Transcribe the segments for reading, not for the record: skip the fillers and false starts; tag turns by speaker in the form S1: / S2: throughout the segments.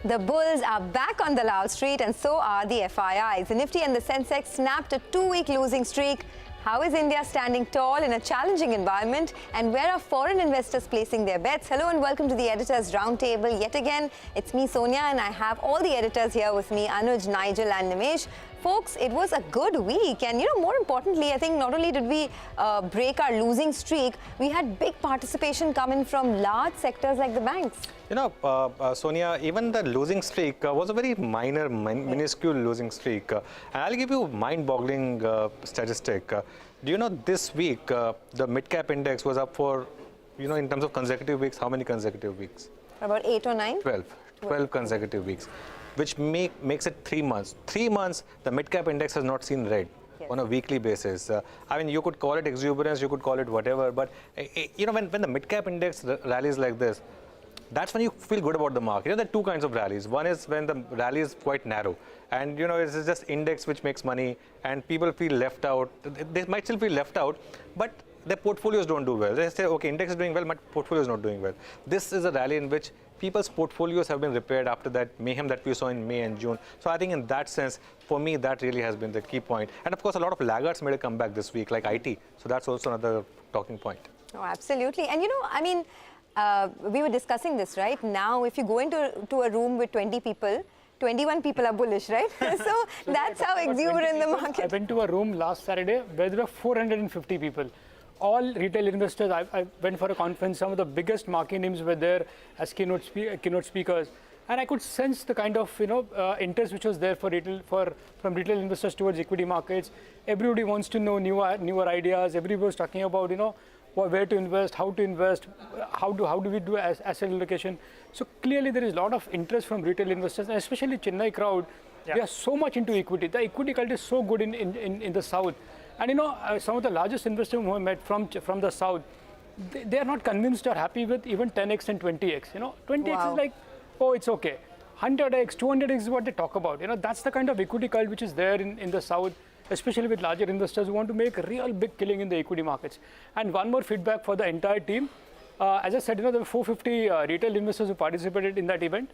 S1: The bulls are back on the Lal Street and so are the FIIs. The Nifty and the Sensex snapped a two-week losing streak. How is India standing tall in a challenging environment, and where are foreign investors placing their bets? Hello and welcome to the Editors Roundtable. Yet again, it's me, Sonia, and I have all the editors here with me, Anuj, Nigel and Nimesh. Folks, it was a good week, and more importantly, I think not only did we break our losing streak, we had big participation come in from large sectors like the banks.
S2: Sonia, even the losing streak was a very minuscule losing streak. And I'll give you a mind-boggling statistic. Do you know this week, the mid-cap index was up for, in terms of consecutive weeks, how many consecutive weeks?
S1: About 8 or 9?
S2: 12 consecutive weeks, which makes it 3 months. 3 months, the mid-cap index has not seen red. Yes. On a weekly basis. I mean, you could call it exuberance, you could call it whatever, but when the mid-cap index rallies like this, that's when you feel good about the market. There are two kinds of rallies. One is when the rally is quite narrow, and it's just index which makes money, and people feel left out. They might still feel left out, but their portfolios don't do well. They say, okay, index is doing well, but portfolio is not doing well. This is a rally in which people's portfolios have been repaired after that mayhem that we saw in May and June. So I think in that sense, for me, that really has been the key point. And of course, a lot of laggards made a comeback this week, like IT. So that's also another talking point.
S1: Oh, absolutely. And we were discussing this, right? Now, if you go into a room with 20 people, 21 people are bullish, right? so that's how exuberant the market.
S3: I went to a room last Saturday where there were 450 people. All retail investors. I went for a conference. Some of the biggest market names were there as keynote speakers, and I could sense the kind of interest which was there from retail investors towards equity markets. Everybody wants to know newer ideas. Everybody was talking about where to invest, how to invest, how do we do asset allocation. So clearly there is a lot of interest from retail investors, and especially Chennai crowd. Yeah. We are so much into equity. The equity culture is so good in the south. And some of the largest investors who I met from the south, they are not convinced or happy with even 10x and 20x. 20x is like, oh, it's okay. 100x, 200x is what they talk about. That's the kind of equity cult which is there in the south, especially with larger investors who want to make a real big killing in the equity markets. And one more feedback for the entire team. As I said, there were 450 retail investors who participated in that event.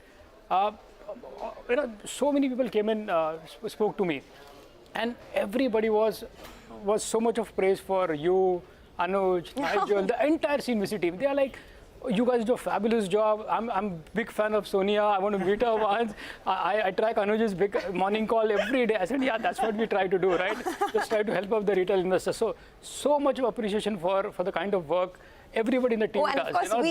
S3: So many people came and spoke to me, and everybody was so much of praise for you, Anuj, Nigel, the entire CNBC team. They are like, you guys do a fabulous job. I'm a big fan of Sonia. I want to meet her once. I track Anuj's big morning call every day. I said, yeah, that's what we try to do, right? Just try to help out the retail investors. So much of appreciation for the kind of work everybody in the team does.
S1: And of course,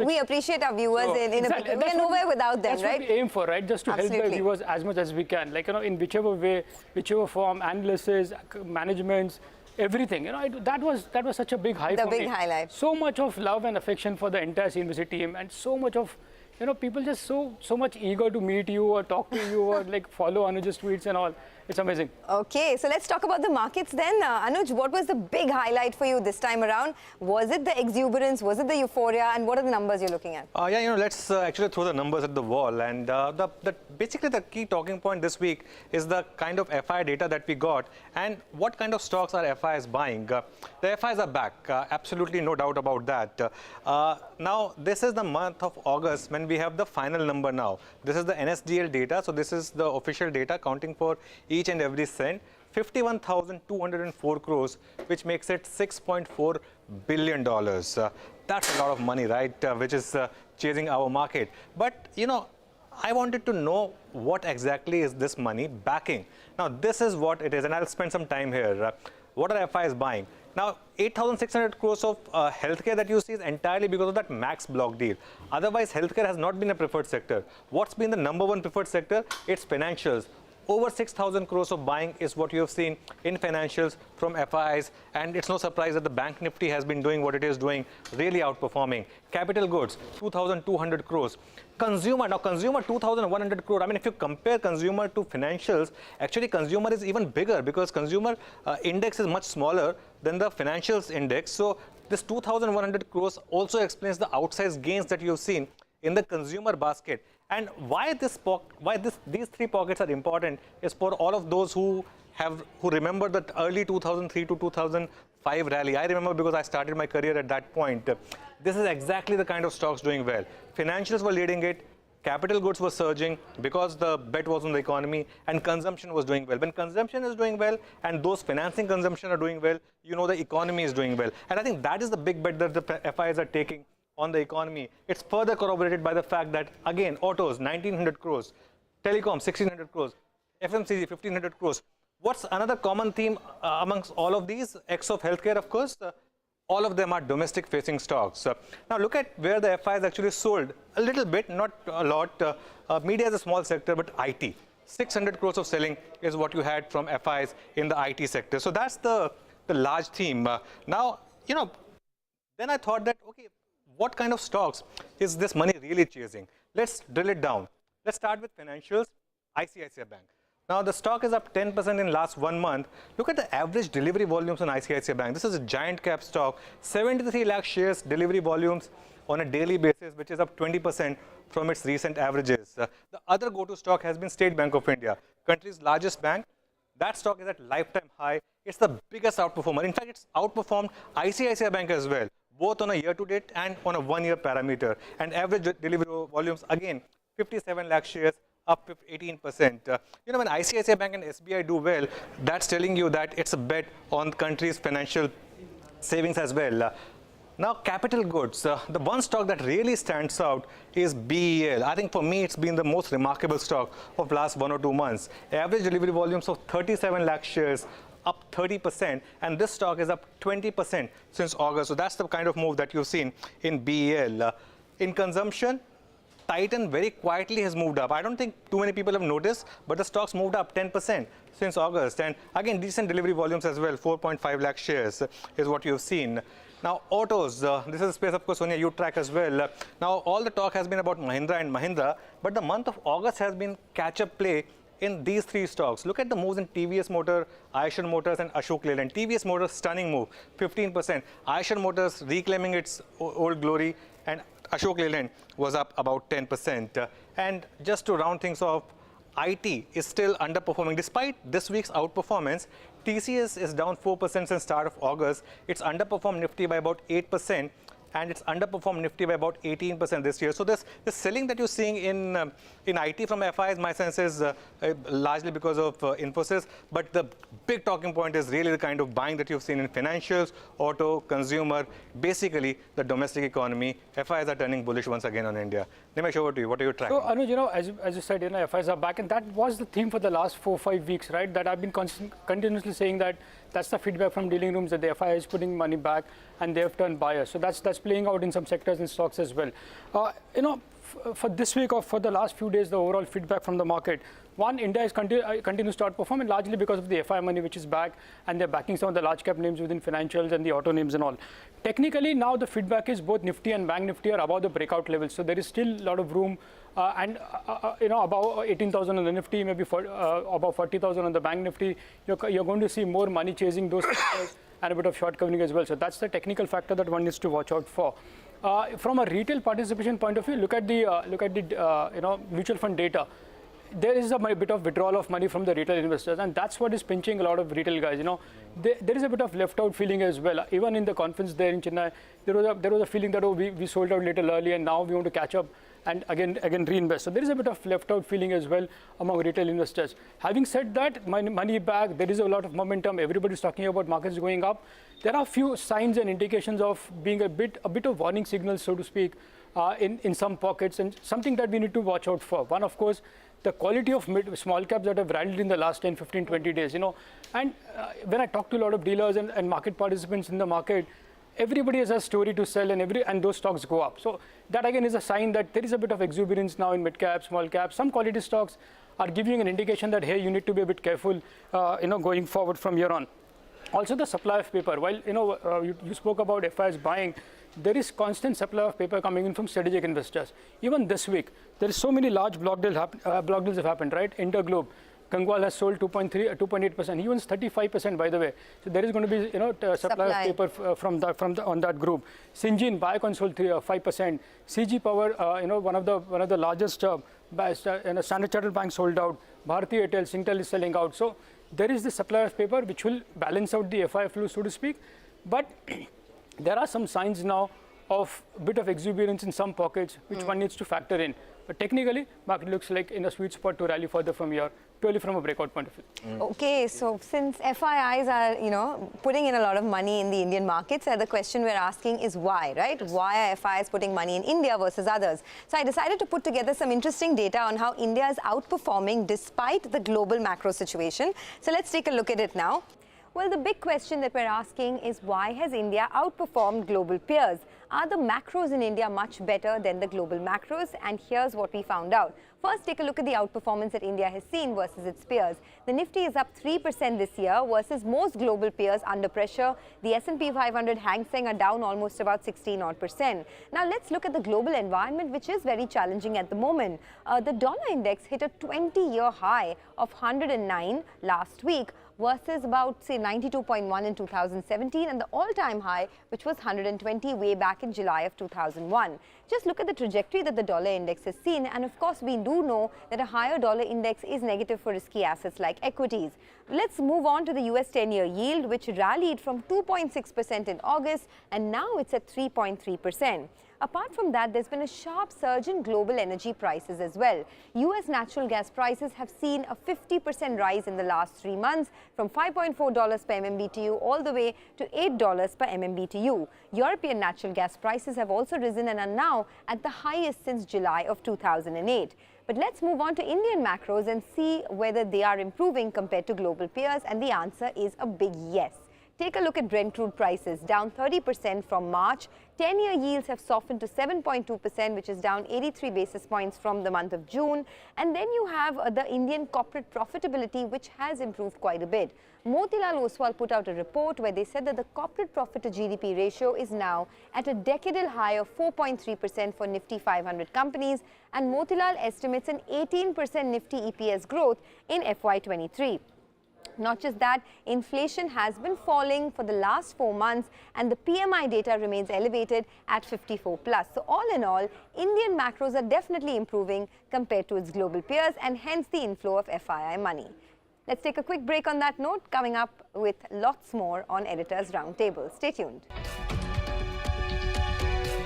S1: we appreciate our viewers. Exactly. We're nowhere without them,
S3: right? That's what we aim for, right? Just to help the viewers as much as we can. Like, in whichever way, whichever form, analysis, managements, everything. That was such a big high for me.
S1: The big highlight.
S3: So much of love and affection for the entire CNBC team, and so much of people just so much eager to meet you or talk to you or like follow Anuj's tweets and all. It's amazing.
S1: Okay, so let's talk about the markets then. Anuj, what was the big highlight for you this time around? Was it the exuberance? Was it the euphoria? And what are the numbers you're looking at?
S2: Let's actually throw the numbers at the wall. And basically the key talking point this week is the kind of FI data that we got and what kind of stocks are FIs buying. The FIs are back, absolutely no doubt about that. Now, this is the month of August when we have the final number now. This is the NSDL data. So this is the official data counting for each and every cent, 51,204 crores, which makes it $6.4 billion. That's a lot of money, right? Which is chasing our market. But, I wanted to know what exactly is this money backing. Now, this is what it is, and I'll spend some time here. What are FIs buying? Now, 8,600 crores of healthcare that you see is entirely because of that Max block deal. Otherwise, healthcare has not been a preferred sector. What's been the number one preferred sector? It's financials. Over 6,000 crores of buying is what you have seen in financials from FIs, and it's no surprise that the Bank Nifty has been doing what it is doing, really outperforming. Capital goods, 2,200 crores. Consumer, now consumer 2,100 crore. I mean, if you compare consumer to financials, actually consumer is even bigger because consumer index is much smaller than the financials index. So this 2,100 crores also explains the outsized gains that you've seen in the consumer basket. And why these three pockets are important is for all of those who remember the early 2003 to 2005 rally. I remember because I started my career at that point. This is exactly the kind of stocks doing well. Financials were leading it. capital goods were surging because the bet was on the economy and consumption was doing well. When consumption is doing well and those financing consumption are doing well, you know the economy is doing well. And I think that is the big bet that the FIs are taking on the economy. It's further corroborated by the fact that, again, autos, 1,900 crores, telecom, 1,600 crores, FMCG, 1,500 crores. What's another common theme amongst all of these? X of healthcare, of course. All of them are domestic-facing stocks. Now look at where the FIs actually sold a little bit, not a lot. Media is a small sector, but IT. 600 crores of selling is what you had from FIs in the IT sector. So that's the large theme. Now, then I thought that, okay, what kind of stocks is this money really chasing? Let's drill it down. Let's start with financials, Icici Bank. Now, the stock is up 10% in last 1 month. Look at the average delivery volumes on Icici Bank. This is a giant cap stock, 73 lakh shares delivery volumes on a daily basis, which is up 20% from its recent averages. The other go-to stock has been State Bank of India, country's largest bank. That stock is at lifetime high. It's the biggest outperformer. In fact, it's outperformed ICICI Bank as well, both on a year-to-date and on a one-year parameter. And average delivery volumes, again, 57 lakh shares, up 18%. When ICICI Bank and SBI do well, that's telling you that it's a bet on the country's financial savings as well. Now, capital goods. The one stock that really stands out is BEL. I think for me, it's been the most remarkable stock of last 1 or 2 months. Average delivery volumes of 37 lakh shares, up 30%, and this stock is up 20% since August. So that's the kind of move that you've seen in BEL. In consumption, Titan very quietly has moved up. I don't think too many people have noticed, but the stock's moved up 10% since August. And again, decent delivery volumes as well, 4.5 lakh shares is what you've seen. Now, autos, this is a space, of course, Sonia, you track as well. Now, all the talk has been about Mahindra and Mahindra, but the month of August has been catch-up play in these three stocks. Look at the moves in TVS Motor, Eicher Motors, and Ashok Leyland. TVS Motors, stunning move, 15%. Eicher Motors reclaiming its old glory, and Ashok Leyland was up about 10%. And just to round things off, IT is still underperforming. Despite this week's outperformance, TCS is down 4% since start of August. It's underperformed Nifty by about 8%. And it's underperformed Nifty by about 18% this year. So this selling that you're seeing in IT from FIs, my sense is largely because of Infosys. But the big talking point is really the kind of buying that you've seen in financials, auto, consumer, basically the domestic economy. FIs are turning bullish once again on India. Nimesh, over to you. What are you tracking?
S3: So, Anuj, as you said, FIs are back, and that was the theme for the last 4 or 5 weeks, right? That I've been continuously saying that that's the feedback from dealing rooms, that the FI is putting money back and they have turned buyers. So that's playing out in some sectors and stocks as well. For this week or for the last few days, the overall feedback from the market, one, India is continues to outperform, and largely because of the FI money which is back, and they're backing some of the large cap names within financials and the auto names and all. Technically, now the feedback is both Nifty and Bank Nifty are above the breakout levels. So there is still a lot of room, above 18,000 on the Nifty, maybe about 40,000 on the Bank Nifty. You're going to see more money chasing those sectors and a bit of short covering as well. So that's the technical factor that one needs to watch out for. From a retail participation point of view, look at the mutual fund data. There is a bit of withdrawal of money from the retail investors, and that's what is pinching a lot of retail guys. There is a bit of left out feeling as well. Even in the conference there in Chennai, there was a feeling that we sold out a little early and now we want to catch up and again reinvest. So there is a bit of left out feeling as well among retail investors. Having said that, money back, there is a lot of momentum. Everybody's talking about markets going up. There are a few signs and indications of being a bit of warning signals, so to speak, in some pockets, and something that we need to watch out for. One, of course, the quality of small caps that have rallied in the last 10, 15, 20 days, And when I talk to a lot of dealers and market participants in the market, everybody has a story to sell, and those stocks go up. So that again is a sign that there is a bit of exuberance now in mid cap, small cap. Some quality stocks are giving an indication that, hey, you need to be a bit careful, going forward from here on. Also, the supply of paper. While you spoke about FIs buying, there is constant supply of paper coming in from strategic investors. Even this week, there is so many large block deals have happened, right? Interglobe, Gangwal has sold 2.8%. He owns 35%, by the way. So there is going to be supply of paper on that group. Syngene, Biocon sold 5%. CG Power, one of the largest Standard Chartered Bank sold out. Bharti Airtel, Singtel is selling out. So there is the supply of paper which will balance out the FI flow, so to speak. But there are some signs now of a bit of exuberance in some pockets which one needs to factor in. But technically, market looks like in a sweet spot to rally further from here, purely from a breakout point of view.
S1: Okay, so since FIIs are, putting in a lot of money in the Indian markets, the question we're asking is why, right? Yes. Why are FIIs putting money in India versus others? So I decided to put together some interesting data on how India is outperforming despite the global macro situation. So let's take a look at it now. Well, the big question that we're asking is why has India outperformed global peers? Are the macros in India much better than the global macros? And here's what we found out. First, take a look at the outperformance that India has seen versus its peers. The Nifty is up 3% this year versus most global peers under pressure. The S&P 500, Hang Seng are down almost about 16%. Now, let's look at the global environment, which is very challenging at the moment. The dollar index hit a 20-year high of 109 last week, versus about, say, 92.1 in 2017 and the all-time high, which was 120 way back in July of 2001. Just look at the trajectory that the dollar index has seen, and of course, we do know that a higher dollar index is negative for risky assets like equities. Let's move on to the US 10-year yield, which rallied from 2.6% in August, and now it's at 3.3%. Apart from that, there's been a sharp surge in global energy prices as well. US natural gas prices have seen a 50% rise in the last 3 months, from $5.4 per MMBTU all the way to $8 per MMBTU. European natural gas prices have also risen and are now at the highest since July of 2008. But let's move on to Indian macros and see whether they are improving compared to global peers, and the answer is a big yes. Take a look at Brent crude prices, down 30% from March. 10-year yields have softened to 7.2%, which is down 83 basis points from the month of June. And then you have the Indian corporate profitability, which has improved quite a bit. Motilal Oswal put out a report where they said that the corporate profit to GDP ratio is now at a decadal high of 4.3% for Nifty 500 companies, and Motilal estimates an 18% Nifty EPS growth in FY23. Not just that, inflation has been falling for the last 4 months and the PMI data remains elevated at 54 plus. So all in all, Indian macros are definitely improving compared to its global peers, and hence the inflow of FII money. Let's take a quick break on that note, coming up with lots more on Editor's Roundtable. Stay tuned.